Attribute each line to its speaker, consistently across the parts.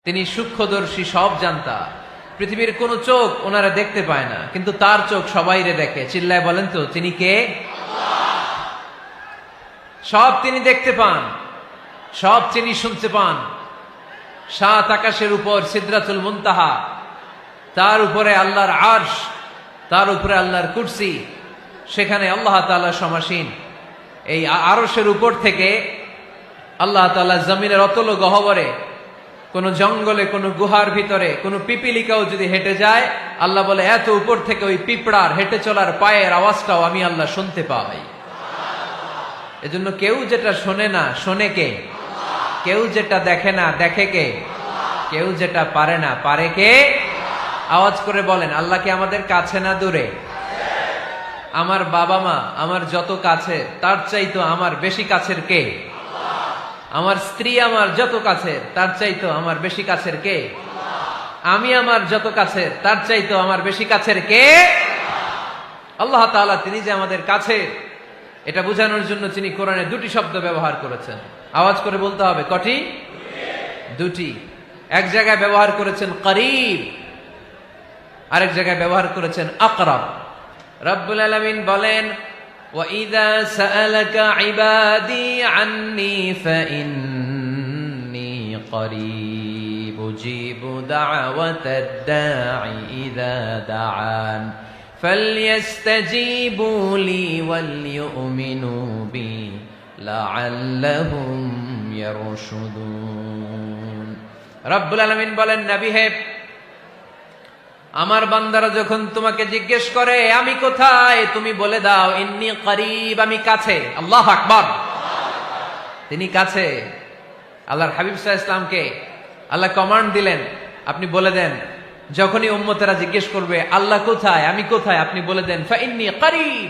Speaker 1: তিনি সূক্ষ্মদর্শী, সব জানতা। পৃথিবীর কোন চোখ ওনারা দেখতে পায় না, কিন্তু তার চোখ সবাইরে দেখে। চিল্লায় বলেন তো তিনি কে? সব তিনি দেখতে পান, সব তিনি শুনতে পান। সাত আকাশের উপর সিদরাতুল মুনতাহা, তার উপরে আল্লাহর আরশ, তার উপরে আল্লাহর কুরসি, সেখানে আল্লাহ তাআলা সমাসীন। এই আরশের উপর থেকে আল্লাহ তাআলা জমিনের অতল গহ্বরে, কোন জঙ্গলে, কোন গুহার ভিতরে কোন পিপিলিকাও যদি হেঁটে যায়, আল্লাহ বলে এত উপর থেকে ওই পিঁপড়ার হেঁটে চলার পায়ের আওয়াজটাও আমি আল্লাহ শুনতে পাই। এজন্য কেউ যেটা শোনে না, শোনে কে? কেউ যেটা দেখে না, দেখে কে? কেউ যেটা পারে না, পারে কে? আওয়াজ করে বলেন, আল্লাহ কি আমাদের কাছে না দূরে? আমার বাবা মা আমার যত কাছে, তার চাইতো আমার বেশি কাছের কে? আমার স্ত্রী আমার যত কাছের, তার চাইতো আমার বেশি কাছের কে? আমি আমার যত কাছের, তার চাইতো আমার বেশি কাছের কে? আল্লাহ তাআলা তিনি যে আমাদের কাছে, এটা বোঝানোর জন্য তিনি কোরআনে দুটি শব্দ ব্যবহার করেছেন। আওয়াজ করে বলতে হবে, কটি? দুটি। এক জায়গায় ব্যবহার করেছেন করিব, আরেক জায়গায় ব্যবহার করেছেন আকরাব। রব্বুল আলামিন বলেন, وَإِذَا سَأَلَكَ عِبَادِي عَنِّي فَإِنِّي قَرِيبٌ أُجِيبُ دَعْوَةَ الدَّاعِ إِذَا دَعَانِ فَلْيَسْتَجِيبُوا لِي وَلْيُؤْمِنُوا بِي لَعَلَّهُمْ يَرْشُدُونَ। রব্বুল আলামিন বলেন, নবী হে, আমার বান্দারা যখন তোমাকে জিজ্ঞেস করে আমি কোথায়, তুমি বলে দাও ইন্নী করিব, আমি কাছে। আল্লাহু আকবার, তিনি কাছে। আল্লাহর হাবিব সাল্লাল্লাহু আলাইহি ওয়াসাল্লামকে আল্লাহ কমান্ড দিলেন, আপনি বলে দেন, যখনই উম্মতেরা জিজ্ঞেস করবে আল্লাহ কোথায়, আমি কোথায়, আপনি বলে দেন ফাইন্নী করিব,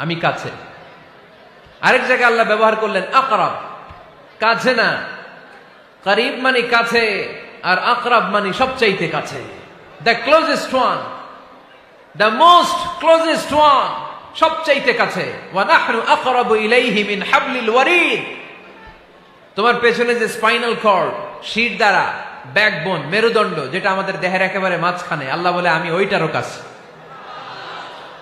Speaker 1: আমি কাছে। আরেক জায়গায় আল্লাহ ব্যবহার করলেন আকরাব, কাছে না। করিব মানে কাছে, আর আকরাব মানে সবচাইতে কাছে। The closest one, the most closest one, সবচাইতে কাছে। وَنَحْنُ أَقْرَبُ إِلَيْهِ مِنْ حَبْلِ الْوَرِيدِ। তোমার পেছনে যে স্পাইনাল কর্ড, শির দ্বারা, ব্যাকবোন, মেরুদণ্ড, যেটা আমাদের দেহের একেবারে মাঝখানে, আল্লাহ বলে আমি ওইটারও কাছে।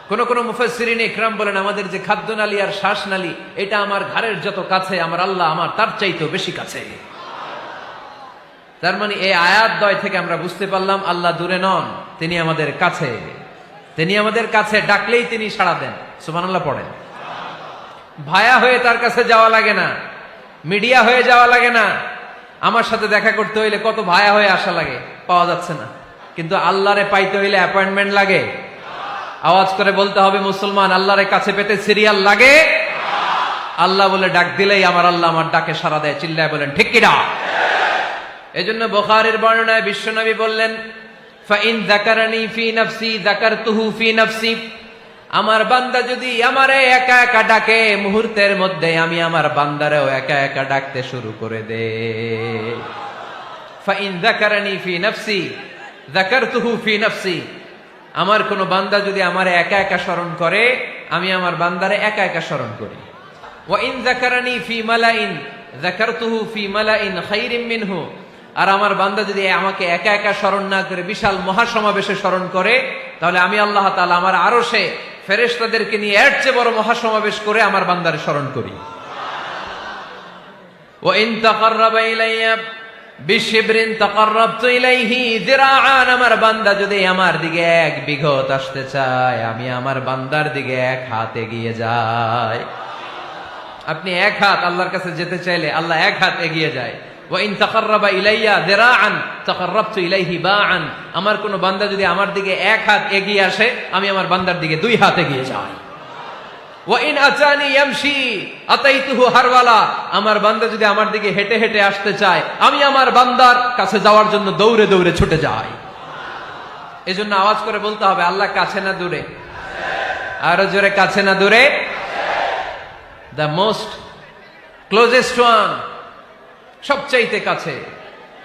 Speaker 1: কোন কোন মুফাসসিরিন ইকরাম বলেন, আমাদের যে খাদ্যনালী আর শ্বাসনালী, এটা আমার ঘাড়ের যত কাছে, আমার আল্লাহ আমার তার চাইতেও বেশি কাছে। তার মানে এই আয়াত দ্বয় থেকে আমরা বুঝতে পারলাম আল্লাহ দূরে নন, তিনি আমাদের কাছে। তিনি আমাদের কাছে, ডাকলেই তিনি সাড়া দেন। সুবহানাল্লাহ পড়েন। ভায়া হয়ে তার কাছে যাওয়া লাগে না, মিডিয়া হয়ে যাওয়া লাগে না। আমার সাথে দেখা করতে হইলে কত ভায়া হয়ে আসা লাগে, পাওয়া যাচ্ছে না। কিন্তু আল্লাহরে পাইতে হইলে অ্যাপয়েন্টমেন্ট লাগে। আওয়াজ করে বলতে হবে, মুসলমান, আল্লাহরে কাছে পেতে সিরিয়াল লাগে। আল্লাহ বলে ডাক দিলেই আমার আল্লাহ আমার ডাকে সাড়া দেয়। চিল্লায় বলেন ঠিক কিনা? এজন্য বুখারীর বর্ণনায় বিশ্বনবী বললেন, ফাইন যাকারানি ফি নাফসি যাকারতুহু ফি নাফসি। আমার বান্দা যদি আমারে একা একা ডাকে, মুহূর্তের মধ্যে আমি আমার বান্দারেও একা একা ডাকতে শুরু করে দে। ফাইন যাকারানি ফি নাফসি যাকারতুহু ফি নাফসি। আমার কোন বান্দা যদি আমারে একা একা স্মরণ করে, আমি আমার বান্দারে একা একা স্মরণ করি। ওয়া ইন যাকারানি ফি মালাইন যাকারতুহু ফি মালাইন খায়রিম মিনহু। আর আমার বান্দা যদি আমাকে একা একা স্মরণ না করে বিশাল মহাসমাবেশে স্মরণ করে, তাহলে আমি আল্লাহ তাআলা আমার আরশে ফেরেশতাদেরকে নিয়ে এর চেয়ে বড় মহাসমাবেশ করে আমার বান্দারে স্মরণ করি। ওয়া ইন তাকাররাবা ইলাইয়া বিশিবরিন তাকাররাবতু ইলাইহি যিরাআন। আমার বান্দা যদি আমার দিকে এক বিঘত আসতে চায়, আমি আমার বান্দার দিকে এক হাত এগিয়ে যাই। আপনি এক হাত আল্লাহর কাছে যেতে চাইলে আল্লাহ এক হাত এগিয়ে যায়। ওয়াইন তাকাররাবা ইলাইয়া যিরাআন তাকাররাবতু ইলাইহি বাআন। আমার কোন বান্দা যদি আমার দিকে এক হাত এগিয়ে আসে, আমি আমার বান্দার দিকে দুই হাত এগিয়ে যাই। ওয়াইন আতানি ইয়ামশি আতাইতুহু হারওয়ালা। আমার বান্দা যদি আমার দিকে হেঁটে হেঁটে আসতে চায়, আমি আমার বান্দার কাছে যাওয়ার জন্য দৌড়ে দৌড়ে ছুটে যাই। এজন্য আওয়াজ করে বলতে হবে, আল্লাহ কাছে না দূরে? আরো জোরে, কাছে না দূরে? দ্য মোস্ট ক্লোজেস্ট ওয়ান, সবচাইতে কাছে।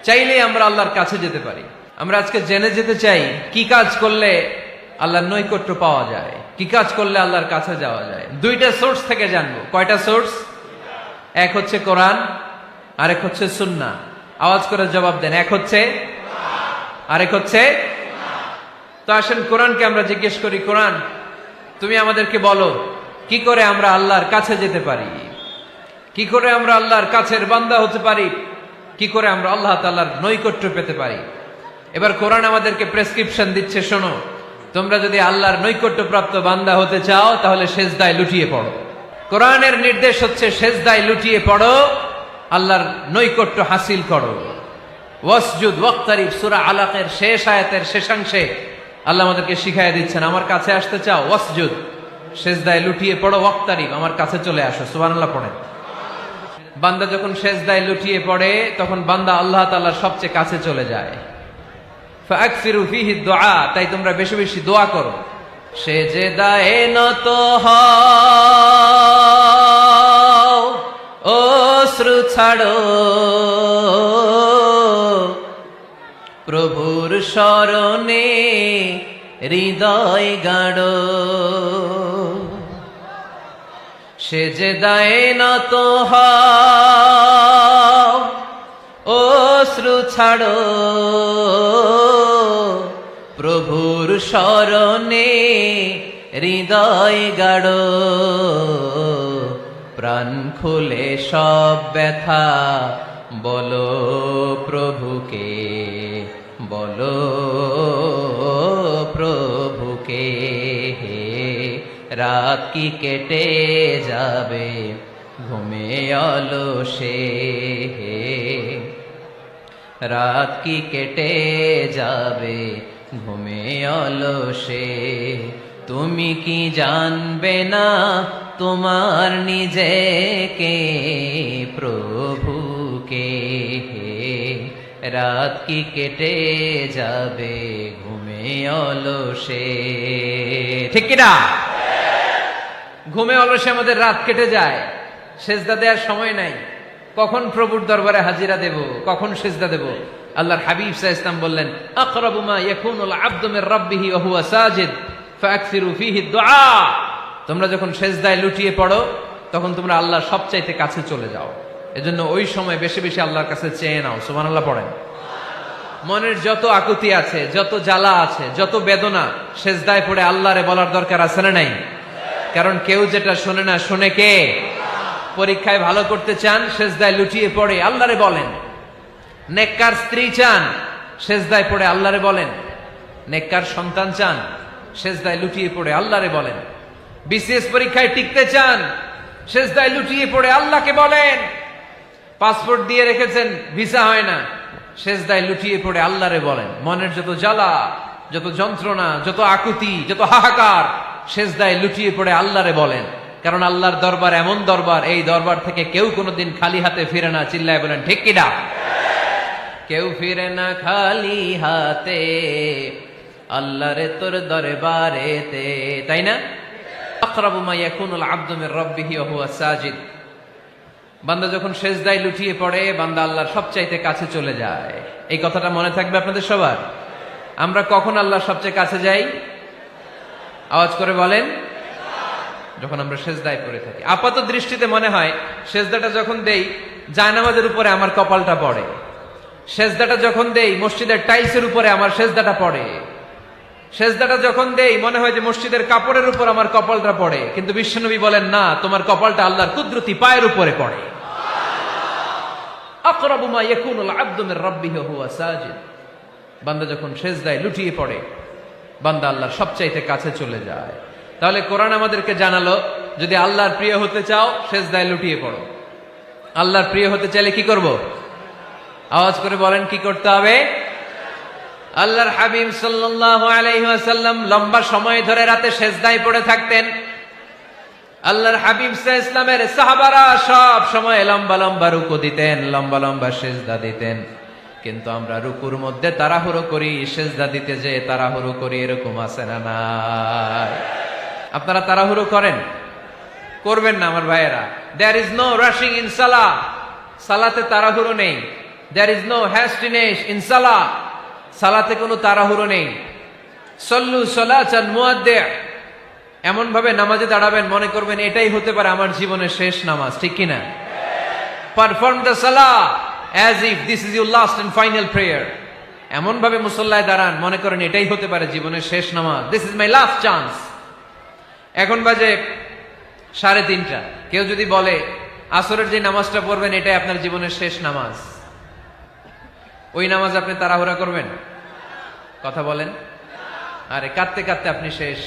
Speaker 1: চাইলে আমরা আল্লাহর কাছে যেতে পারি। আমরা আজকে জেনে যেতে চাই কি কাজ করলে আল্লাহর নৈকট্য পাওয়া যায়, কি কাজ করলে আল্লাহর কাছে যাওয়া যায়। দুইটা সোর্স থেকে জানবো। কয়টা সোর্স? এক হচ্ছে কোরআন, আরেক হচ্ছে সুন্নাহ। আওয়াজ করে জবাব দেন। এক হচ্ছে, আরেক হচ্ছে। তো আসেন কোরআনকে আমরা জিজ্ঞেস করি, কোরআন তুমি আমাদেরকে বলো কি করে আমরা আল্লাহর কাছে যেতে পারি, কি করে আমরা আল্লাহর কাছের বান্দা হতে পারি, কি করে আমরা আল্লাহ তাআলার নৈকট্য পেতে পারি। এবার কোরআন আমাদেরকে প্রেসক্রিপশন দিচ্ছে, শোনো, তোমরা যদি আল্লাহর নৈকট্য প্রাপ্ত বান্দা হতে চাও তাহলে সেজদায় লুটিয়ে পড়ো। কোরআনের নির্দেশ হচ্ছে সেজদায় লুটিয়ে পড়ো, আল্লাহর নৈকট্য হাসিল করো। ওয়াসজুদ ওয়াক্তারিব, সূরা আলাকের শেষ আয়াতের শেষাংশে আল্লাহ আমাদেরকে শিখাইয়া দিচ্ছেন, আমার কাছে আসতে চাও, ওয়াসজুদ, সেজদায় লুটিয়ে পড়ো, ওয়াক্তারিব, আমার কাছে চলে আসো। সুবহানাল্লাহ পড়েন। বান্দা যখন সেজদায় লুটিয়ে পড়ে তখন বান্দা আল্লাহ তাআলার সবচেয়ে কাছে চলে যায়। ফাকসিরু ফিহি দুআ, তাই তোমরা বেশি বেশি দোয়া করো। সেজদায়ে নত হও, অশ্রু ছাড়ো, প্রভুর শরণে হৃদয় গাড়ো। সেজদায়ে নত হও, অশ্রু ছাড়ো, প্রভুর শরণে হৃদয় গাড়ো। প্রাণ খুলে সব ব্যথা বলো প্রভুকে, বলো প্রভুকে। রাত কি কেটে যাবে ঘুমে অলসে, রাত কি কেটে যাবে ঘুমে অলসে। তুমি কি জানবে না তোমার নিজেকে, প্রভুকে। রাত কি কেটে যাবে ঘুমে অলসে। ঠিক কিনা? ঘুমে অলসে আমাদের রাত কেটে যায়, সেজদা দেওয়ার সময় নাই। কখন প্রভুর দরবারে হাজিরা দেব, কখন সেজদা দেব? আল্লাহর হাবিব সাল্লাল্লাহু আলাইহি ওয়াসাল্লাম বললেন, আকরাবু মা ইয়াকুনুল আবদু মির রাব্বিহি ওয়া হুয়া সাজিদ ফাকসিরু ফিহি দুআ। তোমরা যখন সেজদায় লুটিয়ে পড়ো তখন তোমরা আল্লাহর সবচাইতে কাছে চলে যাও। এজন্য ওই সময় বেশি বেশি আল্লাহর কাছে চেয়ে নাও। সুবহানাল্লাহ পড়েন। মনের যত আকুতি আছে, যত জ্বালা আছে, যত বেদনা, সেজদায় পড়ে আল্লাহরে বলার দরকার আছে না নাই? কারণ কেউ যেটা শোনে না, শোনে কে? পরীক্ষায় ভালো করতে চান, সেজদায় লুটিয়ে পড়ে আল্লাহরে বলেন। নেককার স্ত্রী চান, সেজদায় পড়ে আল্লাহরে বলেন। নেককার সন্তান চান, সেজদায় লুটিয়ে পড়ে আল্লাহরে বলেন। বিসিএস পরীক্ষায় টিকতে চান, সেজদায় লুটিয়ে পড়ে আল্লাহকে বলেন। পাসপোর্ট দিয়ে রেখেছেন, ভিসা হয় না, সেজদায় লুটিয়ে পড়ে আল্লাহরে বলেন। মনের যত জ্বালা, যত যন্ত্রণা, যত আকুতি, যত হাহাকার, সেজদায় লুটিয়ে পড়ে আল্লাহরে বলেন। কারণ আল্লাহর দরবার এমন দরবার, এই দরবার থেকে কেউ কোনোদিন খালি হাতে ফিরে না। চিল্লায় বলেন ঠিক কিনা? কেউ ফিরে না খালি হাতে আল্লাহরে তোর দরবারেতে, তাই না? আকরাবু মা ইয়াকুনুল আবদু মির রাব্বিহি ওয়া হুয়া সাজিদ। বান্দা যখন সেজদায় লুটিয়ে পড়ে, বান্দা আল্লাহর সবচাইতে কাছে চলে যায়। এই কথাটা মনে থাকবে আপনাদের সবার। আমরা কখন আল্লাহর সবচেয়ে কাছে যাই? আওয়াজ করে বলেন। যখন আমরা সেজদায় পড়ে থাকি। আপাত দৃষ্টিতে মনে হয় সেজদাটা যখন দেই জায়নামাজের উপরে আমার কপালটা পড়ে, সেজদাটা যখন দেই মসজিদের টাইলসের উপরে আমার সেজদাটা পড়ে, সেজদাটা যখন দেই মনে হয় যে মসজিদের কাপড়ের উপর আমার কপালটা পড়ে। কিন্তু বিশ্বনবী বলেন, না, তোমার কপালটা আল্লাহর কুদরতি পায়ের উপরে পড়ে। আকরাবু মা ইয়াকুনুল আবদু মির রাব্বিহি ওয়া হুয়া সাজিদ। বান্দা যখন সেজদায় লুটিয়ে পড়ে, বান্দা আল্লাহর সবচাইতে কাছে চলে যায়। তাহলে কোরআন আমাদেরকে জানালো, যদি আল্লাহর প্রিয় হতে চাও সেজদায় লুটিয়ে পড়ো। আল্লাহর প্রিয় হতে চাইলে কি করব? আওয়াজ করে বলেন কি করতে হবে? আল্লাহর হাবিব সাল্লাল্লাহু আলাইহি ওয়াসাল্লাম লম্বা সময় ধরে রাতে সেজদায় পড়ে থাকতেন। আল্লাহর হাবিব সাল্লাল্লাহু আলাইহি ওয়াসাল্লামের সাহাবারা সব সময় লম্বা লম্বা রুকু দিতেন, লম্বা লম্বা সেজদা দিতেন। কিন্তু আমরা রুকুর মধ্যে তাড়াহুড়ো করি, সেজদা দিতে যে তাড়াহুড়ো করি, এরকম আছে না নাই? আপনারা তাড়াহুড়ো করেন? করবেন না আমার ভাইয়েরা। There is no rushing in সালাহ। সালাতে তাড়াহুড়ো নেই। There is no hastiness in সালাহ। সালাতে কোনো তাড়াহুড়ো নেই। সল্লু সালাতান মুআদ্দি'। এমন ভাবে নামাজে দাঁড়াবেন মনে করবেন এটাই হতে পারে আমার জীবনের শেষ নামাজ, ঠিক কিনা? Perform the Salah as if this is your last and final prayer. এমন ভাবে মুসল্লায় দাঁড়ান মনে করেন এটাই হতে পারে জীবনের শেষ নামাজ। This is my last chance. এখন বাজে 3:30। কেউ যদি বলে আসরের যে নামাজটা পড়বেন এটাই আপনার জীবনের শেষ নামাজ, ওই নামাজ আপনি তাড়াহুড়া করবেন? কথা বলেন। আরে কাঁদতে কাঁদতে আপনি শেষ।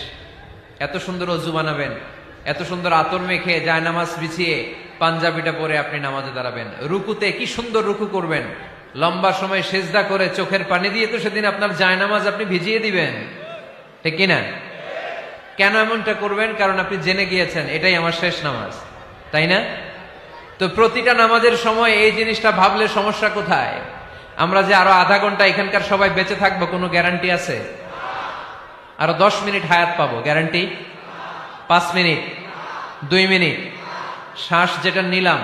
Speaker 1: এত সুন্দর অজু বানাবেন, এত সুন্দর আতর মেখে যায় নামাজ বিছিয়ে পাঞ্জাবিটা পরে আপনি নামাজে দাঁড়াবেন। রুকুতে কি সুন্দর রুকু করবেন, লম্বা সময় সেজদা করে চোখের পানি দিয়ে তো সেদিন আপনার জায়নামাজ আপনি ভিজিয়ে দিবেন, ঠিক কিনা? কেন এমনটা করবেন? কারণ আপনি জেনে গিয়েছেন এটাই আমার শেষ নামাজ, তাই না? তো প্রতিটা নামাজের সময় এই জিনিসটা ভাবলে সমস্যা কোথায়? আমরা যে আরো আধা ঘন্টা এখানকার সবাই বেঁচে থাকবো কোনো গ্যারান্টি আছে? আরো 10 মিনিট হায়াত পাবো, গ্যারান্টি? 5 মিনিট, 2 মিনিট, শ্বাস যেটা নিলাম,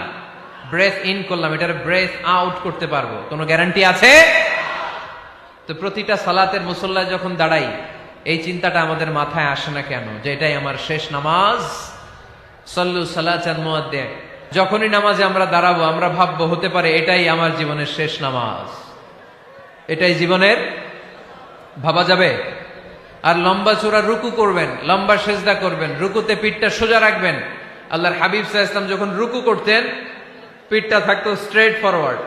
Speaker 1: ব্রেথ ইন করলাম, এটার ব্রেথ আউট করতে পারবো, কোনো গ্যারান্টি আছে? তো প্রতিটা সালাতের মুসল্লায় যখন দাঁড়াই এই চিন্তাটা আমাদের মাথায় আসে না কেন যে এটাই আমার শেষ নামাজ? সাল্লু সালাতান মুআদ্দিন। যখনই নামাজে আমরা দাঁড়াবো আমরা ভাববো হতে পারে এটাই আমার জীবনের শেষ নামাজ, এটাই জীবনের। ভাবা যাবে? আর লম্বা চূড়া রুকু করবেন, লম্বা সেজদা করবেন, রুকুতে পিঠটা সোজা রাখবেন। আল্লাহর হাবিব সাল্লাল্লাহু আলাইহি ওয়াসাল্লাম যখন রুকু করতেন পিঠটা থাকতো স্ট্রেট ফরওয়ার্ড,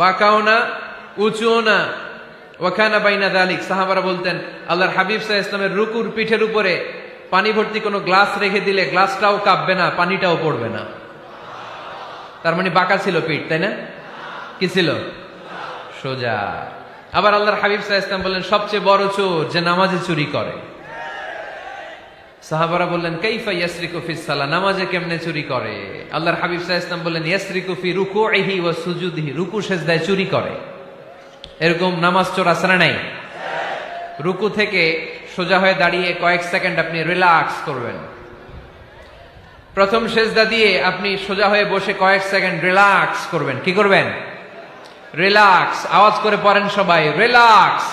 Speaker 1: বাঁকাও না উঁচুও না। ওয়াকানা বাইনা যালিক। সাহাবারা বলতেন আল্লাহর হাবিব সাল্লাল্লাহু আলাইহি ওয়াসাল্লামের রুকুর পিঠের উপরে পানি ভর্তি কোনো গ্লাস রেখে দিলে গ্লাসটাও কাঁপবে না, পানিটাও পড়বে না। তার মানে বাঁকা ছিল পিঠ, তাই না? কি ছিল? সোজা। আবার আল্লাহর হাবিব সাল্লাল্লাহু আলাইহি ওয়াসাল্লাম বললেন সবচেয়ে বড় চোর যে নামাজে চুরি করে। সাহাবারা বললেন কাইফা ইয়াসরিকু ফিস সালাহ, নামাজে কেমনে চুরি করে? আল্লাহর হাবিব সাল্লাল্লাহু আলাইহি ওয়াসাল্লাম বললেন ইয়াসরিকু ফি রুকুইহি ওয়া সুজুদিহি, রুকু সেজদায় চুরি করে। এরকম নামাজ চোর আছে না নাই? রুকু থেকে সোজা হয়ে দাঁড়িয়ে কয়েক সেকেন্ড আপনি রিল্যাক্স করবেন। প্রথম সেজদা দিয়ে আপনি সোজা হয়ে বসে কয়েক সেকেন্ড রিল্যাক্স করবেন। কি করবেন? রিল্যাক্স। আওয়াজ করে পড়েন সবাই, রিল্যাক্স।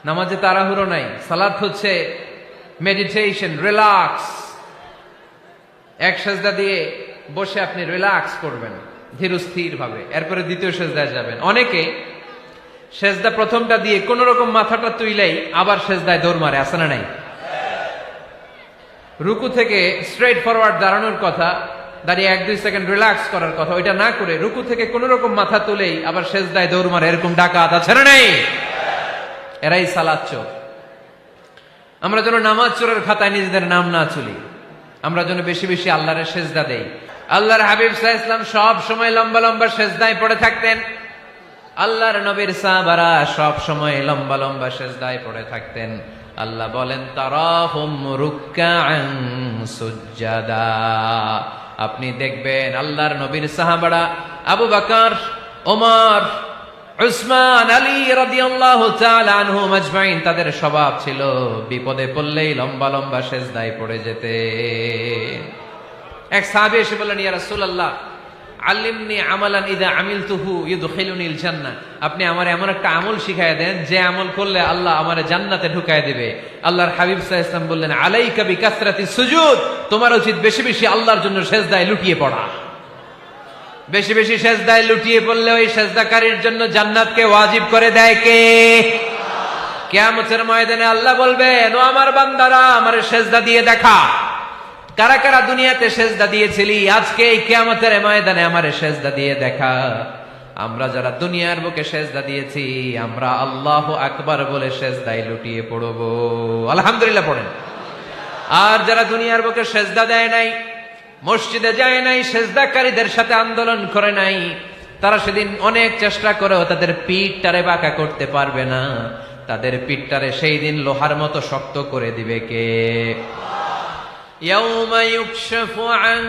Speaker 1: নামাজে তাড়াহুড়ো নাই, সালাত হচ্ছে মেডিটেশন, রিল্যাক্স। এক সেজদা দিয়ে বসে আপনি রিল্যাক্স করবেন ধীরস্থির ভাবে, এরপরে দ্বিতীয় সেজদায় যাবেন। অনেকে সেজদা প্রথমটা দিয়ে কোন রকম মাথাটা তুইলেই আবার সেজদায় দৌড় মারে, আছে না নাই? রুকু থেকে স্ট্রেট ফরওয়ার্ড দাঁড়ানোর কথা, দাঁড়িয়ে 1-2 সেকেন্ড রিল্যাক্স করার কথা, ওইটা না করে রুকু থেকে কোন রকম মাথা তুলেই আবার সেজদায় দৌড় মারে, এরকম ডাকাত আছে না নাই? এরাই সালাত চোর। আমরা যেন নামাজ চোরের খাতায় নিজেদের নাম না চলি, আমরা যেন বেশি বেশি আল্লাহর সেজদা দেই। আল্লাহর হাবিব সাল্লাল্লাহু আলাইহি ওয়াসাল্লাম সব সময় লম্বা লম্বা সেজদায় পড়ে থাকতেন। আল্লাহর নবীর সাহাবারা সব সময় লম্বা লম্বা সেজদায় পড়ে থাকতেন। আল্লাহ বলেন তারাহুম রুকআন সুজদা। আপনি দেখবেন আল্লাহর নবীর সাহাবারা আবু বকর, ওমর, উসমান, আলী রাদিয়াল্লাহু তাআলা আনহুম আজমাইন, তাদের স্বভাব ছিল বিপদে পড়লেই লম্বা লম্বা সেজদায় পড়ে যেতে। এক সাহাবী এসে বললেন ইয়া রাসূলুল্লাহ আল্লিমনি আমালান ইযা আমিলতুহু ইউদখিলুনিল জান্নাহ, আপনি আমার এমন একটা আমল শিখায় দেন যে আমল করলে আল্লাহ আমারে জান্নাতে ঢুকায় দিবে। আল্লাহর হাবিব সাল্লাল্লাহু আলাইহি ওয়াসাল্লাম বললেন আলাইকা বিকাসরাতিস সুজুদ, তোমার উচিত বেশি বেশি আল্লাহর জন্য সেজদায় লুটিয়ে পড়া। বেশি বেশি সেজদায় লুটিয়ে পড়লে ওই সেজদাকারীর জন্য জান্নাতকে ওয়াজিব করে দেয় কে? কিয়ামতের ময়দানে আল্লাহ বলবেন ও আমার বান্দারা আমারে সেজদা দিয়ে দেখা, কারা কারা দুনিয়াতে সেজদা দিয়েছিলি, আজকে এই কিয়ামতের ময়দানে আমারে সেজদা দিয়ে দেখা। আমরা যারা দুনিয়ার বুকে সেজদা দিয়েছি আমরা আল্লাহু আকবার বলে সেজদায় লুটিয়ে পড়ব, আলহামদুলিল্লাহ পড়েন। আর যারা দুনিয়ার বুকে সেজদা দেয় নাই, মসজিদে যায় নাই, সেজদাকারীদের সাথে আন্দোলন করে নাই, তারা সেদিন অনেক চেষ্টা করেও তাদের পিঠটারে বাঁকা করতে পারবে না। তাদের পিঠটারে সেই দিন লোহার মতো শক্ত করে দিবে কে? يوم يكشف عن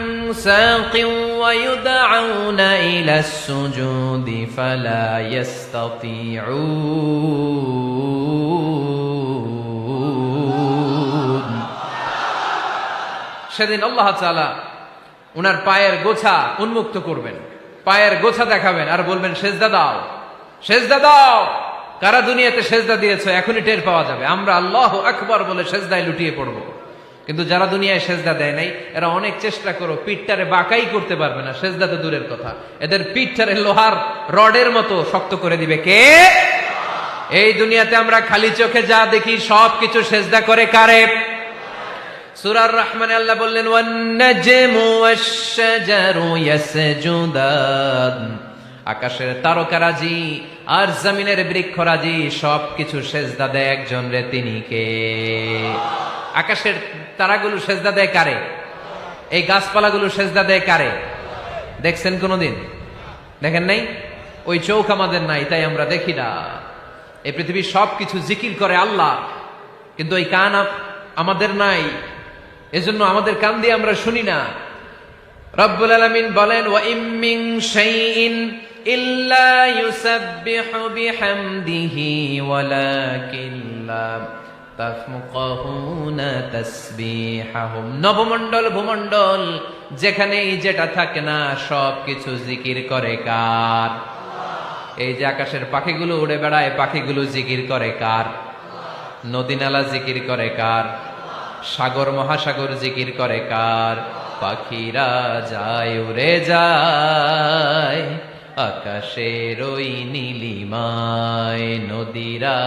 Speaker 1: ساق ويدعون إلى السجود فلا يستطيعون। সেদিন আল্লাহ তাআলা উনার পায়ের গোছা উন্মুক্ত করবেন, পায়ের গোছা দেখাবেন আর বলবেন সেজদা দাও, সেজদা দাও। কারা দুনিয়াতে সেজদা দিয়েছো এখনই টের পাওয়া যাবে। আমরা আল্লাহু আকবার বলে সেজদায় লুটিয়ে পড়বো, কিন্তু যারা দুনিয়ায় সেজদা দেয় নাই এরা অনেক চেষ্টা করো পিঠটারে বাঁকাই করতে পারবে না, সেজদা তো দূরের কথা, এদের পিঠটারে লোহার রডের মতো শক্ত করে দিবে কে? এই দুনিয়াতে আমরা খালি চোখে যা দেখি সবকিছু সেজদা করে কারে? সূরার রহমানে আল্লাহ বললেন ওয়ান নাজমু ওয়াশ-শাজারু ইয়াসজুদান, আকাশের তারকারাজি আর জমিনের বৃক্ষরাজি সবকিছু সেজদা দেয় একজন রে, তিনি কে? আকাশের তারাগুলো সেজদা দেয় কারে? এই গাছপালাগুলো সেজদা দেয় কারে? দেখছেন কোনদিন? দেখেন নাই? ওই চোখ আমাদের নাই, তাই আমরা দেখি না। এই পৃথিবীর সবকিছু জিকির করে আল্লাহ, কিন্তু ওই কান আমাদের নাই, এজন্য আমাদের কান দিয়ে আমরা শুনি না। রব্বুল আলামিন বলেন ওয়া ইম মিন শাইইন ইল্লা ইউসাব্বিহু বিহামদিহি ওয়ালাকিন লা তাফকাহুনা তাসবিহাহুম। নবমণ্ডল ভূমণ্ডল যেখানেই যেটা থাকে না সবকিছু জিকির করে কার? এই যে আকাশের পাখিগুলো উড়ে বেড়ায়, পাখিগুলো জিকির করে কার? নদী নালা জিকির করে কার? সাগর মহাসাগর জিকির করে কার? পাখিরা যায় উড়ে যায় আকাশের ওই নীলিমায়, নদীরা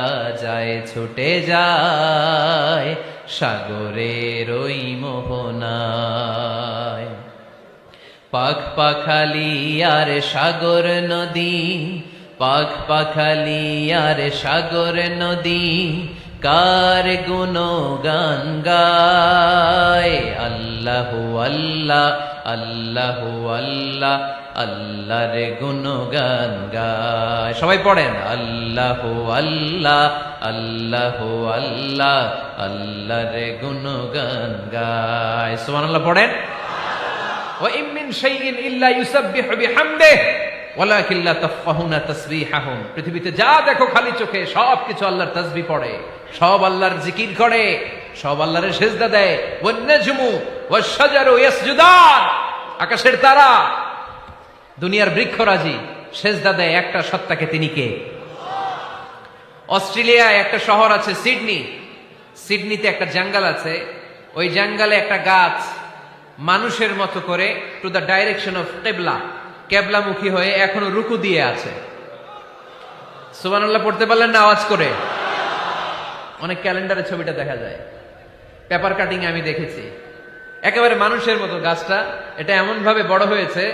Speaker 1: যায় ছুটে যায় সাগরের ওই মোহনায়। পাখ পাখালি আর সাগর নদী, পাখ পাখালি আর সাগর নদী কার গুণগান গায়? আল্লাহু আল্লাহ আল্লাহু আল্লাহ আল্লাহর গুণগান গায়। সবাই পড়েন আল্লাহু আল্লাহ আল্লাহু আল্লাহ আল্লাহর গুণগান গায়। সুবহানাল্লাহ পড়েন। ওয়া ইম মিন শাইইন ইল্লা ইউসাব্বিহু বিহামদিহি ওয়ালাকিন লা তাফকাহুনা তাসবিহাহুম। পৃথিবীতে যা দেখো খালি চোখে সবকিছু আল্লাহর তাসবিহ পড়ে, সব আল্লাহর জিকির করে, সব আল্লাহর সেজদা দেয়। ওয়ান নাজমু ওয়াশ-শাজারু ইয়াসজুদান, আকাশের তারা দুনিয়ার বৃক্ষরাজি সেজদা দেয় একটা সত্তাকে, তিনি কে? অস্ট্রেলিয়ায় একটা শহর আছে সিডনি, সিডনিতে একটা জঙ্গল আছে, ওই জঙ্গলে একটা গাছ মানুষের মতো করে টু দ্য ডাইরেকশন অফ কিবলা, কেবলামুখী হয়ে এখনো রুকু দিয়ে আছে। সুবহানাল্লাহ পড়তে পারলেন না আওয়াজ করে? অনেক ক্যালেন্ডারে ছবিটা দেখা যায়, পেপার কাটিং আমি দেখেছি। একেবারে মানুষের মতো গাছটা, এটা এমন ভাবে বড় হয়েছে,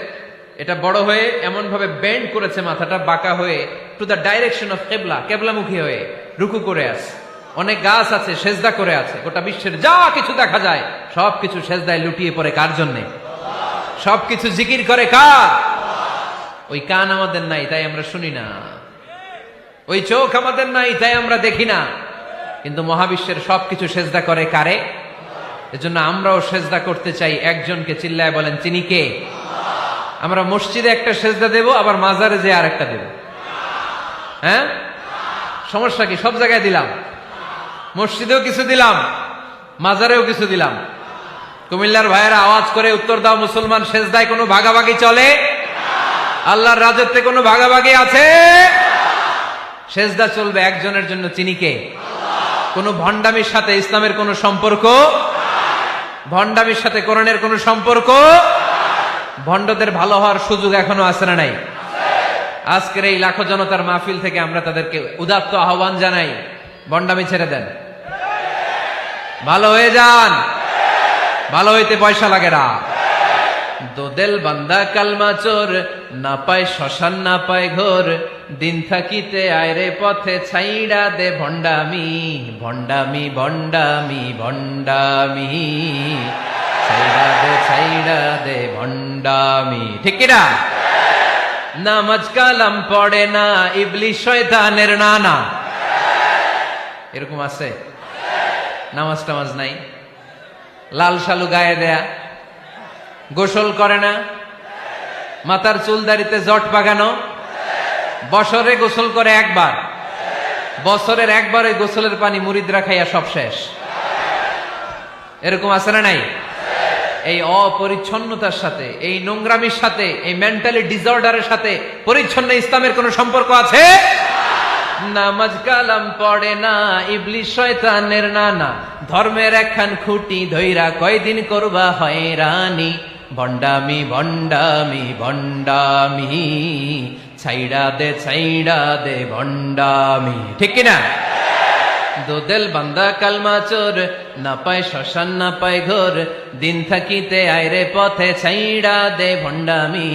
Speaker 1: এটা বড় হয়ে এমন ভাবে বেন্ড করেছে মাথাটা বাঁকা হয়ে টু দ্য ডাইরেকশন অফ কিবলা, কেবলামুখী হয়ে রুকু করে আছে। অনেক গাছ আছে সেজদা করে আছে। গোটা বিশ্বের যা কিছু দেখা যায় সবকিছু সেজদায় লুটিয়ে পড়ে কার জন্যে? সবকিছু জিকির করে কার? ওই কান আমাদের নাই, তাই আমরা শুনি না। ওই চোখ আমাদের নাই, তাই আমরা দেখি না। কিন্তু মহাবিশ্বের সবকিছু সেজদা করে কারে? এজন্য আমরাও সেজদা করতে চাই একজনকে। চিল্লায় বলেন তিনি কে? আমরা মসজিদে একটা সেজদা দেব, আবার মাজারে যে আর একটা দেব। হ্যাঁ, সমস্যা কি? সব জায়গায় দিলাম, মসজিদেও কিছু দিলাম, মাজারেও কিছু দিলাম। কুমিল্লার ভাইয়েরা আওয়াজ করে উত্তর দাও, মুসলমান সেজদায় কোনো ভাগাভাগি চলে? আল্লাহর রাজত্বে কোনো ভাগাভাগি আছে? সেজদা চলবে একজনের জন্য, তিনি কে? কোনো ভণ্ডামির সাথে ইসলামের কোনো সম্পর্ক? ভণ্ডামির সাথে কোরআনের কোনো সম্পর্ক? ভণ্ডদের ভালো হওয়ার সুযোগ এখনো আছে না নাই? আজকের এই লাখো জনতার মাহফিল থেকে আমরা তাদেরকে উদাত্ত আহ্বান জানাই, ভণ্ডামি ছেড়ে দেন, ভালো হয়ে যান। ভালো হইতে পয়সা লাগে না। দোদেল বান্দা কালমা চোর, না পায় শ্মশান না পায় ঘোর, দিন থাকিতে আয়রে পথে ছাইড়া দে ভণ্ডামি, ভণ্ডামি ভণ্ডামি ভণ্ডামি, ছাইড়া দে ভণ্ডামি। ঠিক কিনা? নামাজ কালাম পড়ে না, ইবলিশ শয়তানের নানা। এরকম আছে? নামাজ টামাজ নাই, লাল শালু গায়ে দেয়া, গোসল করে না, মাথার চুল দাড়িতে জট পাকানো, বছরে গোসল করে একবার, বছরের একবারে গোসলের পানি মুরিদরা খাইয়া সব শেষ। এরকম আছে না নাই? এই অপরিচ্ছন্নতার সাথে, এই নোংরামির সাথে, এই মেন্টালি ডিসঅর্ডারের সাথে পরিচ্ছন্ন ইসলামের কোন সম্পর্ক আছে? নামাজ কালাম পড়ে না, ইবলিস শয়তানের নানা, ধর্মের একখান খুঁটি ধইরা কয়দিন করবা হয়রানি। ভণ্ডামি ভণ্ডামি ভণ্ডামি, ছাইড়া দে ভণ্ডামি, ঠিক কিনা? দোদেল বান্দা কালমা চোর, না পায় শ্মশান না পায় ঘোর, দিন থাকিতে আইরে পথে ছাইড়া দে ভণ্ডামি।